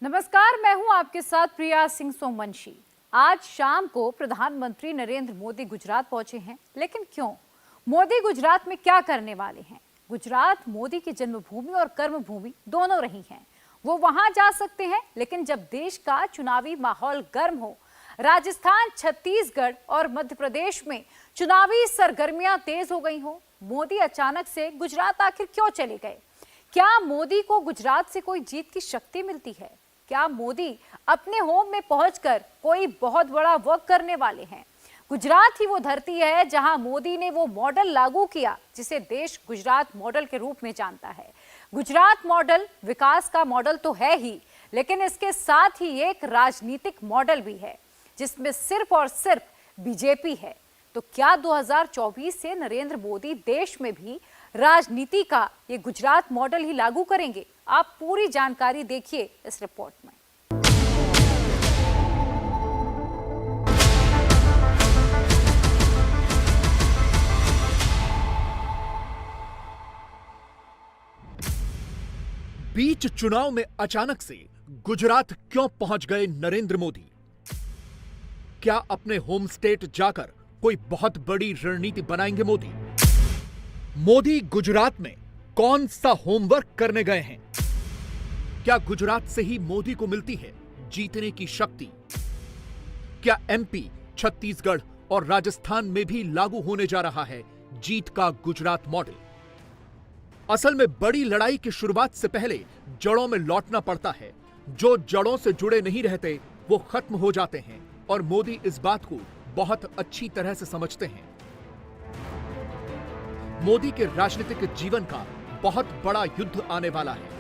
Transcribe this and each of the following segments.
नमस्कार, मैं हूं आपके साथ प्रिया सिंह सोमवंशी। आज शाम को प्रधानमंत्री नरेंद्र मोदी गुजरात पहुंचे हैं, लेकिन क्यों? मोदी गुजरात में क्या करने वाले हैं? गुजरात मोदी की जन्मभूमि और कर्मभूमि दोनों रही हैं। वो वहां जा सकते हैं, लेकिन जब देश का चुनावी माहौल गर्म हो, राजस्थान, छत्तीसगढ़ और मध्य प्रदेश में चुनावी सरगर्मियां तेज हो गई हो, मोदी अचानक से गुजरात आखिर क्यों चले गए? क्या मोदी को गुजरात से कोई जीत की शक्ति मिलती है? क्या मोदी अपने होम में पहुंचकर कोई बहुत बड़ा वर्क करने वाले हैं? गुजरात ही वो धरती है जहां मोदी ने वो मॉडल लागू किया जिसे देश गुजरात मॉडल के रूप में जानता है। गुजरात मॉडल विकास का मॉडल तो है ही, लेकिन इसके साथ ही एक राजनीतिक मॉडल भी है जिसमें सिर्फ और सिर्फ बीजेपी है। तो क्या 2024 से नरेंद्र मोदी देश में भी राजनीति का ये गुजरात मॉडल ही लागू करेंगे? आप पूरी जानकारी देखिए इस रिपोर्ट में। बीच चुनाव में अचानक से गुजरात क्यों पहुंच गए नरेंद्र मोदी? क्या अपने होम स्टेट जाकर कोई बहुत बड़ी रणनीति बनाएंगे मोदी? मोदी गुजरात में कौन सा होमवर्क करने गए हैं? क्या गुजरात से ही मोदी को मिलती है जीतने की शक्ति? क्या एमपी, छत्तीसगढ़ और राजस्थान में भी लागू होने जा रहा है जीत का गुजरात मॉडल? असल में बड़ी लड़ाई की शुरुआत से पहले जड़ों में लौटना पड़ता है। जो जड़ों से जुड़े नहीं रहते वो खत्म हो जाते हैं और मोदी इस बात को बहुत अच्छी तरह से समझते हैं। मोदी के राजनीतिक जीवन का बहुत बड़ा युद्ध आने वाला है।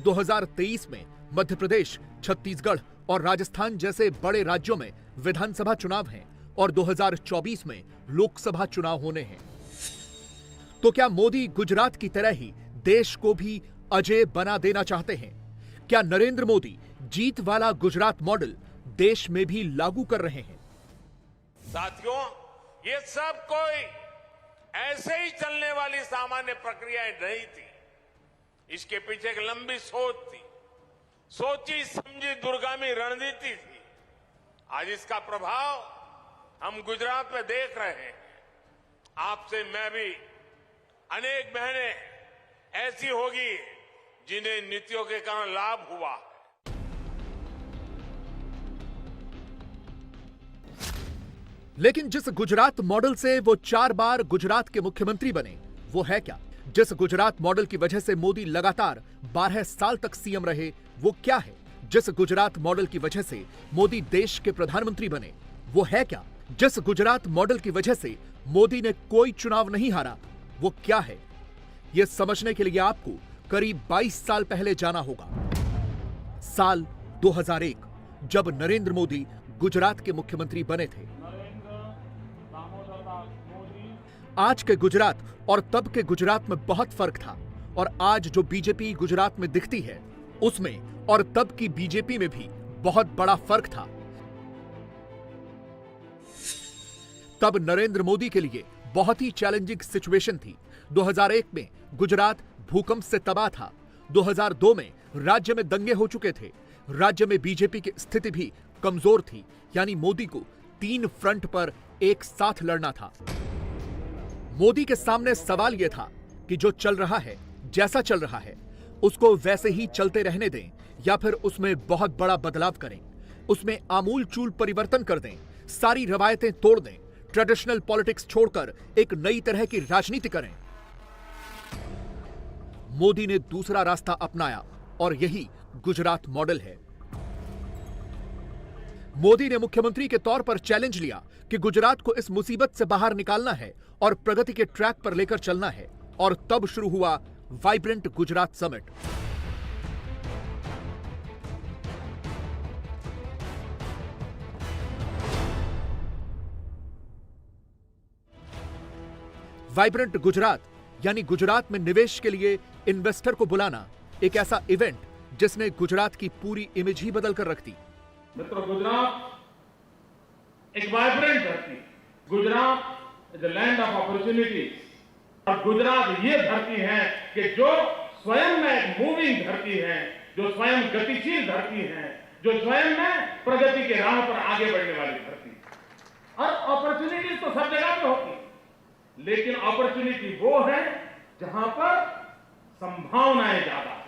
2023 में मध्य प्रदेश, छत्तीसगढ़ और राजस्थान जैसे बड़े राज्यों में विधानसभा चुनाव हैं और 2024 में लोकसभा चुनाव होने हैं। तो क्या मोदी गुजरात की तरह ही देश को भी अजेय बना देना चाहते हैं? क्या नरेंद्र मोदी जीत वाला गुजरात मॉडल देश में भी लागू कर रहे हैं? साथियों, ये सब कोई ऐसे ही चलने वाली सामान्य प्रक्रियाएं नहीं थी। इसके पीछे एक लंबी सोच थी, सोची समझी दूरगामी रणनीति थी। आज इसका प्रभाव हम गुजरात में देख रहे हैं। आपसे मैं भी अनेक बहनें ऐसी होगी जिन्हें नीतियों के कारण लाभ हुआ। लेकिन जिस गुजरात मॉडल से वो 4 बार गुजरात के मुख्यमंत्री बने, वो है क्या? जिस गुजरात मॉडल की वजह से मोदी लगातार 12 साल तक सीएम रहे, वो क्या है? जिस गुजरात मॉडल की वजह से मोदी देश के प्रधानमंत्री बने, वो है क्या? जिस गुजरात मॉडल की वजह से मोदी ने कोई चुनाव नहीं हारा, वो क्या है? यह समझने के लिए आपको करीब 22 साल पहले जाना होगा। साल 2001, जब नरेंद्र मोदी गुजरात के मुख्यमंत्री बने थे। आज के गुजरात और तब के गुजरात में बहुत फर्क था और आज जो बीजेपी गुजरात में दिखती है, उसमें और तब की बीजेपी में भी बहुत बड़ा फर्क था। तब नरेंद्र मोदी के लिए बहुत ही चैलेंजिंग सिचुएशन थी। 2001 में गुजरात भूकंप से तबाह था। 2002 में राज्य में दंगे हो चुके थे। राज्य में बीजेपी की स्थिति भी कमजोर थी, यानी मोदी को 3 फ्रंट पर एक साथ लड़ना था। मोदी के सामने सवाल यह था कि जो चल रहा है, जैसा चल रहा है, उसको वैसे ही चलते रहने दें या फिर उसमें बहुत बड़ा बदलाव करें, उसमें आमूल चूल परिवर्तन कर दें, सारी रवायतें तोड़ दें, ट्रेडिशनल पॉलिटिक्स छोड़कर एक नई तरह की राजनीति करें। मोदी ने दूसरा रास्ता अपनाया और यही गुजरात मॉडल है। मोदी ने मुख्यमंत्री के तौर पर चैलेंज लिया कि गुजरात को इस मुसीबत से बाहर निकालना है और प्रगति के ट्रैक पर लेकर चलना है, और तब शुरू हुआ vibrant Gujarat summit. Vibrant Gujarat यानी गुजरात में निवेश के लिए इन्वेस्टर को बुलाना, एक ऐसा इवेंट जिसने गुजरात की पूरी इमेज ही बदल कर रख दी। मित्रों, गुजरात एक वाइब्रेंट धरती, Gujarat is the land of opportunities. और गुजरात ये धरती है कि जो स्वयं में एक मूविंग धरती है, जो स्वयं गतिशील धरती है, जो स्वयं में प्रगति के राह पर आगे बढ़ने वाली धरती है। और अपॉर्चुनिटीज तो सब जगह पे होती है, लेकिन अपॉर्चुनिटी वो है जहां पर संभावनाएं ज्यादा है।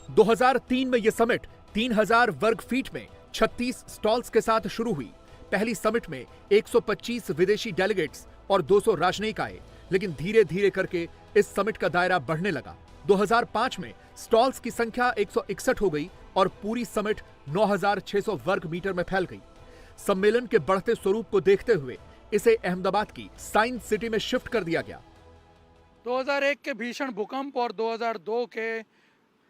2003 में यह समिट 3000 वर्ग फीट में 36 स्टॉल्स के साथ शुरू हुई। पहली समिट में 125 विदेशी डेलीगेट्स और 200 राजनयिक आए, लेकिन धीरे धीरे करके इस समिट का दायरा बढ़ने लगा। 2005 में स्टॉल्स की संख्या 161 हो गई और पूरी समिट 9600 वर्ग मीटर में फैल गई। सम्मेलन के बढ़ते स्वरूप को देखते हुए इसे अहमदाबाद की साइंस सिटी में शिफ्ट कर दिया गया। 2001 के भीषण भूकंप और 2002 के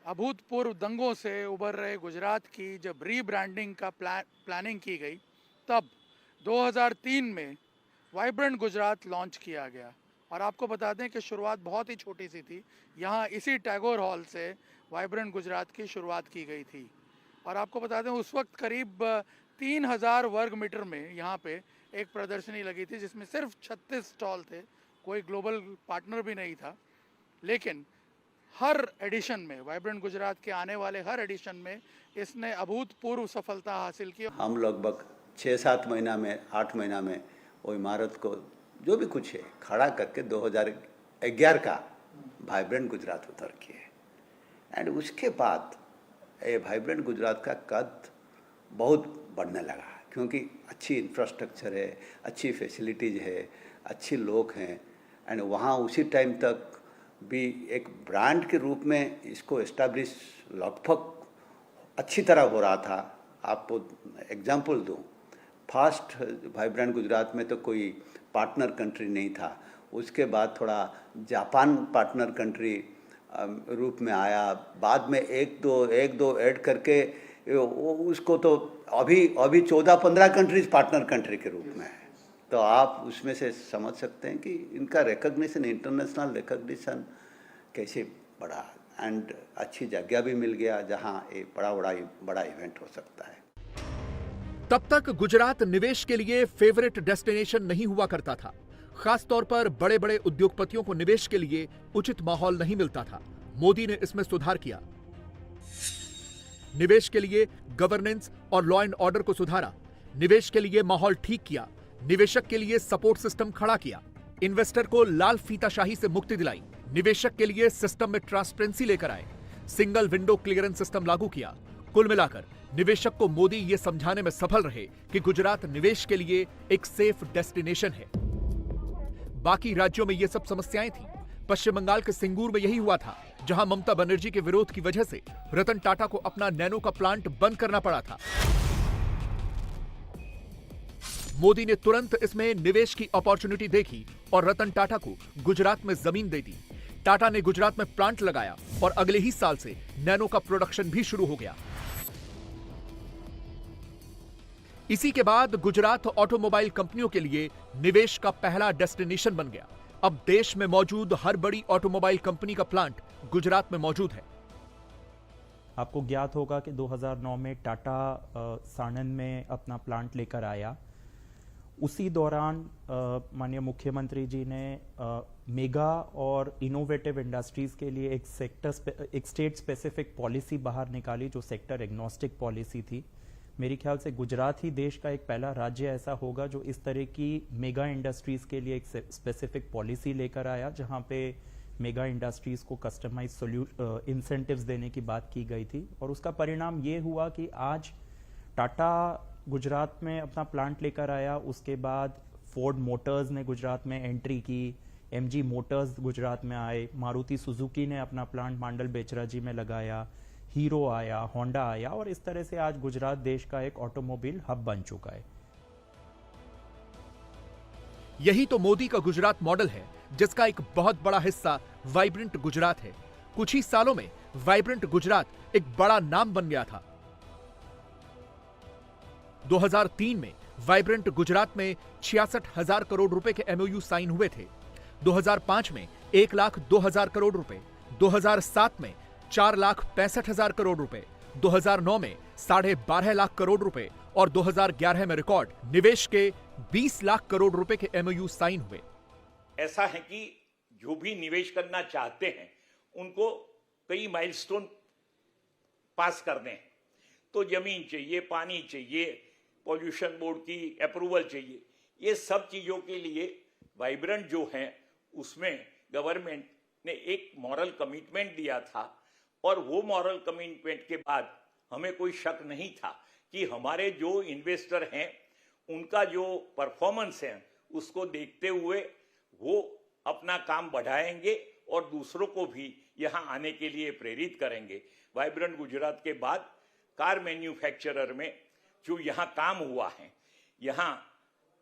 अभूतपूर्व दंगों से उभर रहे गुजरात की जब रीब्रांडिंग का प्लानिंग की गई, तब 2003 में वाइब्रेंट गुजरात लॉन्च किया गया। और आपको बता दें कि शुरुआत बहुत ही छोटी सी थी। यहाँ इसी टैगोर हॉल से वाइब्रेंट गुजरात की शुरुआत की गई थी। और आपको बता दें उस वक्त करीब 3000 वर्ग मीटर में यहाँ पे एक प्रदर्शनी लगी थी, जिसमें सिर्फ 36 स्टॉल थे, कोई ग्लोबल पार्टनर भी नहीं था। लेकिन हर एडिशन में, वाइब्रेंट गुजरात के आने वाले हर एडिशन में इसने अभूतपूर्व सफलता हासिल की। हम लगभग 6-7 महीना में, 8 महीना में वो इमारत को जो भी कुछ है खड़ा करके 2011 का वाइब्रेंट गुजरात उतर किए। एंड उसके बाद ये वाइब्रेंट गुजरात का कद बहुत बढ़ने लगा, क्योंकि अच्छी इंफ्रास्ट्रक्चर है, अच्छी फैसिलिटीज़ है, अच्छे लोग हैं। एंड वहाँ उसी टाइम तक भी एक ब्रांड के रूप में इसको एस्टैब्लिश लगभग अच्छी तरह हो रहा था। आपको एग्जांपल दूँ, फर्स्ट वाइब्रेंट गुजरात में तो कोई पार्टनर कंट्री नहीं था। उसके बाद थोड़ा जापान पार्टनर कंट्री रूप में आया, बाद में एक दो ऐड करके उसको तो अभी 14-15 कंट्रीज पार्टनर कंट्री के रूप में है। तो आप उसमें से समझ सकते हैं कि इनका रिकॉग्निशन, इंटरनेशनल रिकॉग्निशन कैसे बढ़ा। एंड अच्छी जगह भी मिल गया जहां एक बड़ा इवेंट हो सकता है। तब तक गुजरात निवेश के लिए फेवरेट डेस्टिनेशन नहीं हुआ करता था। खास तौर पर बड़े बड़े उद्योगपतियों को निवेश के लिए उचित माहौल नहीं मिलता था। मोदी ने इसमें सुधार किया। निवेश के लिए गवर्नेंस और लॉ एंड ऑर्डर को सुधारा, निवेश के लिए माहौल ठीक किया, निवेशक के लिए सपोर्ट सिस्टम खड़ा किया, इन्वेस्टर को लाल फीताशाही से मुक्ति दिलाई, निवेशक के लिए सिस्टम में ट्रांसपेरेंसी लेकर आए, सिंगल विंडो क्लियरेंस सिस्टम लागू किया। कुल मिलाकर निवेशक को मोदी ये समझाने में सफल रहे कि गुजरात निवेश के लिए एक सेफ डेस्टिनेशन है। बाकी राज्यों में ये सब समस्याएं थी। पश्चिम बंगाल के सिंगूर में यही हुआ था, जहां ममता बनर्जी के विरोध की वजह से रतन टाटा को अपना नैनो का प्लांट बंद करना पड़ा था। मोदी ने तुरंत इसमें निवेश की अपॉर्चुनिटी देखी और रतन टाटा को गुजरात में जमीन दे दी। टाटा ने गुजरात में प्लांट लगाया और अगले ही साल से नैनो का प्रोडक्शन भी शुरू हो गया। इसी के बाद गुजरात ऑटोमोबाइल कंपनियों के लिए निवेश का पहला डेस्टिनेशन बन गया। अब देश में मौजूद हर बड़ी ऑटोमोबाइल कंपनी का प्लांट गुजरात में मौजूद है। आपको ज्ञात होगा कि 2009 में टाटा सानन में अपना प्लांट लेकर आया। उसी दौरान माननीय मुख्यमंत्री जी ने मेगा और इनोवेटिव इंडस्ट्रीज के लिए एक स्टेट स्पेसिफिक पॉलिसी बाहर निकाली, जो सेक्टर एग्नोस्टिक पॉलिसी थी। मेरे ख्याल से गुजरात ही देश का एक पहला राज्य ऐसा होगा जो इस तरह की मेगा इंडस्ट्रीज के लिए एक स्पेसिफिक पॉलिसी लेकर आया, जहां पे मेगा इंडस्ट्रीज को कस्टमाइज इंसेंटिव्स देने की बात की गई थी। और उसका परिणाम ये हुआ कि आज टाटा गुजरात में अपना प्लांट लेकर आया। उसके बाद फोर्ड मोटर्स ने गुजरात में एंट्री की, एमजी मोटर्स गुजरात में आए, मारुति सुजुकी ने अपना प्लांट मांडल बेचराजी में लगाया, हीरो आया, होंडा आया, और इस तरह से आज गुजरात देश का एक ऑटोमोबाइल हब बन चुका है। यही तो मोदी का गुजरात मॉडल है, जिसका एक बहुत बड़ा हिस्सा वाइब्रेंट गुजरात है। कुछ ही सालों में वाइब्रेंट गुजरात एक बड़ा नाम बन गया था। 2003 में वाइब्रेंट गुजरात में 66,000 करोड़ रुपए के एमओयू साइन हुए थे। 2005 में 1,02,000 करोड़ रुपए, 2007 में 4,65,000 करोड़ रुपए, 2009 में 12.5 लाख करोड़ रुपए और 2011 में रिकॉर्ड निवेश के 20 लाख करोड़ रुपए के एमओयू साइन हुए। ऐसा है कि जो भी निवेश करना चाहते हैं उनको कई माइलस्टोन पास करने हैं। तो जमीन चाहिए, पानी चाहिए, पॉल्यूशन बोर्ड की अप्रूवल चाहिए। ये सब चीजों के लिए वाइब्रेंट जो है उसमें गवर्नमेंट ने एक मॉरल कमिटमेंट दिया था, और वो मॉरल कमिटमेंट के बाद हमें कोई शक नहीं था कि हमारे जो इन्वेस्टर हैं उनका जो परफॉर्मेंस है उसको देखते हुए वो अपना काम बढ़ाएंगे और दूसरों को भी यहाँ आने के लिए प्रेरित करेंगे। वाइब्रेंट गुजरात के बाद कार मैन्युफैक्चरर में जो यहाँ काम हुआ है, यहाँ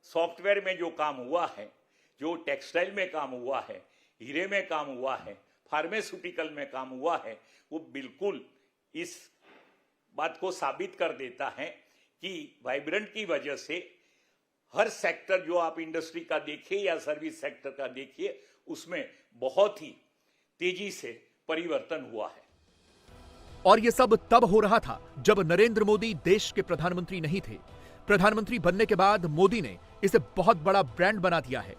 सॉफ्टवेयर में जो काम हुआ है, जो टेक्सटाइल में काम हुआ है, हीरे में काम हुआ है, फार्मास्यूटिकल में काम हुआ है, वो बिल्कुल इस बात को साबित कर देता है कि वाइब्रेंट की वजह से हर सेक्टर जो आप इंडस्ट्री का देखिए या सर्विस सेक्टर का देखिए उसमें बहुत ही तेजी से परिवर्तन हुआ है। और ये सब तब हो रहा था जब नरेंद्र मोदी देश के प्रधानमंत्री नहीं थे। प्रधानमंत्री बनने के बाद मोदी ने इसे बहुत बड़ा ब्रांड बना दिया है।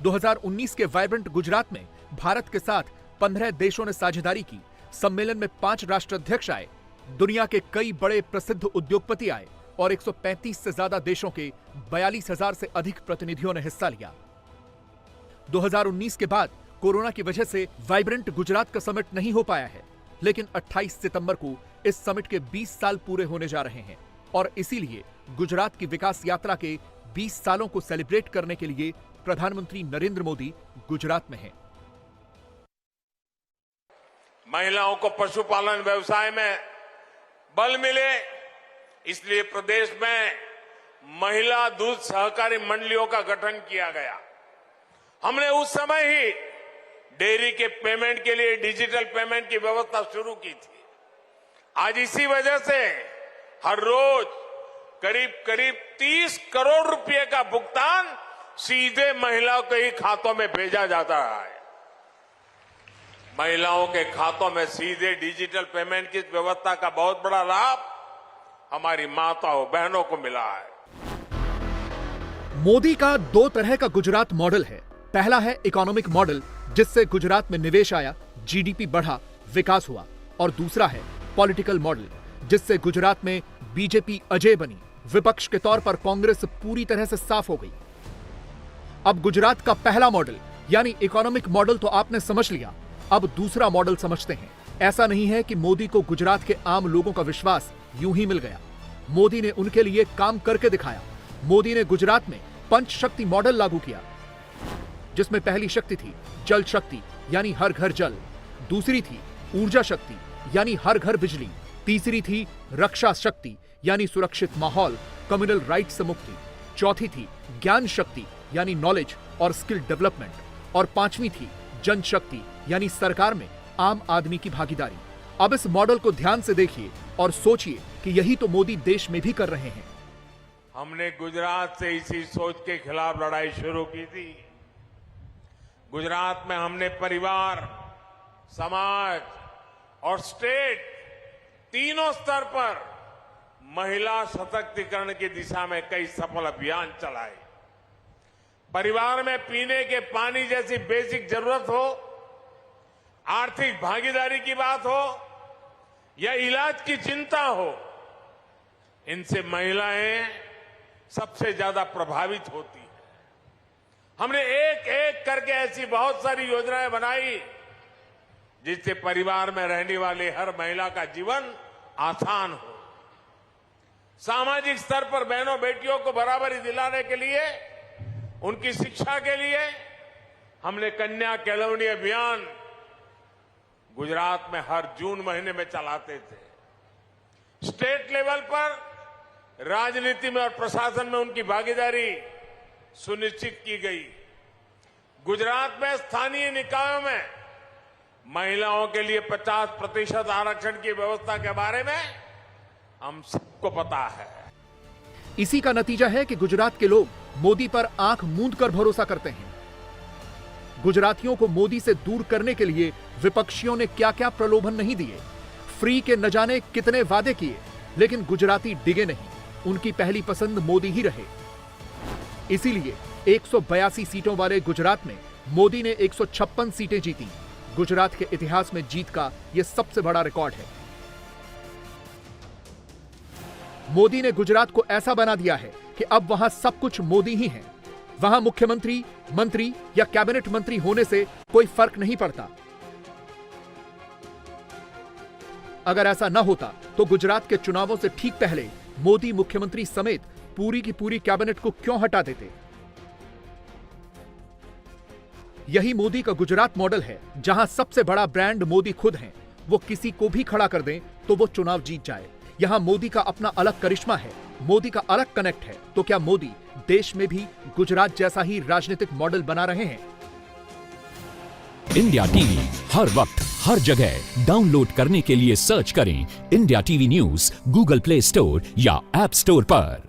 2019 के वाइब्रेंट गुजरात में भारत के साथ 15 देशों ने साझेदारी की। सम्मेलन में 5 राष्ट्राध्यक्ष आए, दुनिया के कई बड़े प्रसिद्ध उद्योगपति आए और 135 से ज्यादा देशों के 42,000 से अधिक प्रतिनिधियों ने हिस्सा लिया। 2019 के बाद कोरोना की वजह से वाइब्रेंट गुजरात का समिट नहीं हो पाया है, लेकिन 28 सितंबर को इस समिट के 20 साल पूरे होने जा रहे हैं और इसीलिए गुजरात की विकास यात्रा के 20 सालों को सेलिब्रेट करने के लिए प्रधानमंत्री नरेंद्र मोदी गुजरात में हैं। महिलाओं को पशुपालन व्यवसाय में बल मिले, इसलिए प्रदेश में महिला दूध सहकारी मंडलियों का गठन किया गया। हमने उस समय ही डेयरी के पेमेंट के लिए डिजिटल पेमेंट की व्यवस्था शुरू की थी। आज इसी वजह से हर रोज करीब करीब 30 करोड़ रुपए का भुगतान सीधे महिलाओं के ही खातों में भेजा जाता है। महिलाओं के खातों में सीधे डिजिटल पेमेंट की व्यवस्था का बहुत बड़ा लाभ हमारी माताओं बहनों को मिला है। मोदी का 2 तरह का गुजरात मॉडल है। पहला है इकोनॉमिक मॉडल, जिससे गुजरात में निवेश आया, जीडीपी बढ़ा, विकास हुआ, और दूसरा है पॉलिटिकल मॉडल, जिससे गुजरात में बीजेपी अजय बनी, विपक्ष के तौर पर कांग्रेस पूरी तरह से साफ हो गई। अब गुजरात का पहला मॉडल यानी इकोनॉमिक मॉडल तो आपने समझ लिया, अब दूसरा मॉडल समझते हैं। ऐसा नहीं है कि मोदी को गुजरात के आम लोगों का विश्वास यूं ही मिल गया। मोदी ने उनके लिए काम करके दिखाया। मोदी ने गुजरात में पंच शक्ति मॉडल लागू किया, जिसमें पहली शक्ति थी जल शक्ति यानी हर घर जल, दूसरी थी ऊर्जा शक्ति यानी हर घर बिजली, तीसरी थी रक्षा शक्ति यानी सुरक्षित माहौल, कम्युनल राइट से मुक्ति, चौथी थी ज्ञान शक्ति यानी नॉलेज और स्किल डेवलपमेंट, और पांचवी थी जन शक्ति यानी सरकार में आम आदमी की भागीदारी। अब इस मॉडल को ध्यान से देखिए और सोचिए कि यही तो मोदी देश में भी कर रहे हैं। हमने गुजरात से इसी सोच के खिलाफ लड़ाई शुरू की थी। गुजरात में हमने परिवार, समाज और स्टेट तीनों स्तर पर महिला सशक्तिकरण की दिशा में कई सफल अभियान चलाए। परिवार में पीने के पानी जैसी बेसिक जरूरत हो, आर्थिक भागीदारी की बात हो या इलाज की चिंता हो, इनसे महिलाएं सबसे ज्यादा प्रभावित होती हैं। हमने एक एक करके ऐसी बहुत सारी योजनाएं बनाई जिससे परिवार में रहने वाली हर महिला का जीवन आसान हो। सामाजिक स्तर पर बहनों बेटियों को बराबरी दिलाने के लिए, उनकी शिक्षा के लिए हमने कन्या केळवणी अभियान गुजरात में हर जून महीने में चलाते थे। स्टेट लेवल पर राजनीति में और प्रशासन में उनकी भागीदारी सुनिश्चित की गई। गुजरात में स्थानीय निकायों में महिलाओं के लिए 50% आरक्षण की व्यवस्था के बारे में हम सबको पता है। इसी का नतीजा है कि गुजरात के लोग मोदी पर आंख मूंद कर भरोसा करते हैं। गुजरातियों को मोदी से दूर करने के लिए विपक्षियों ने क्या क्या प्रलोभन नहीं दिए, फ्री के न जाने कितने वादे किए, लेकिन गुजराती डिगे नहीं। उनकी पहली पसंद मोदी ही रहे। इसीलिए 182 सीटों वाले गुजरात में मोदी ने 156 सीटें जीती गुजरात के इतिहास में जीत का यह सबसे बड़ा रिकॉर्ड है। मोदी ने गुजरात को ऐसा बना दिया है कि अब वहां सब कुछ मोदी ही है। वहां मुख्यमंत्री, मंत्री या कैबिनेट मंत्री होने से कोई फर्क नहीं पड़ता। अगर ऐसा न होता तो गुजरात के चुनावों से ठीक पहले मोदी मुख्यमंत्री समेत पूरी की पूरी कैबिनेट को क्यों हटा देते? यही मोदी का गुजरात मॉडल है, जहां सबसे बड़ा ब्रांड मोदी खुद हैं। वो किसी को भी खड़ा कर दें तो वो चुनाव जीत जाए। यहां मोदी का अपना अलग करिश्मा है, मोदी का अलग कनेक्ट है। तो क्या मोदी देश में भी गुजरात जैसा ही राजनीतिक मॉडल बना रहे हैं? इंडिया टीवी हर वक्त हर जगह डाउनलोड करने के लिए सर्च करें India TV news Google play store या ऐप स्टोर पर।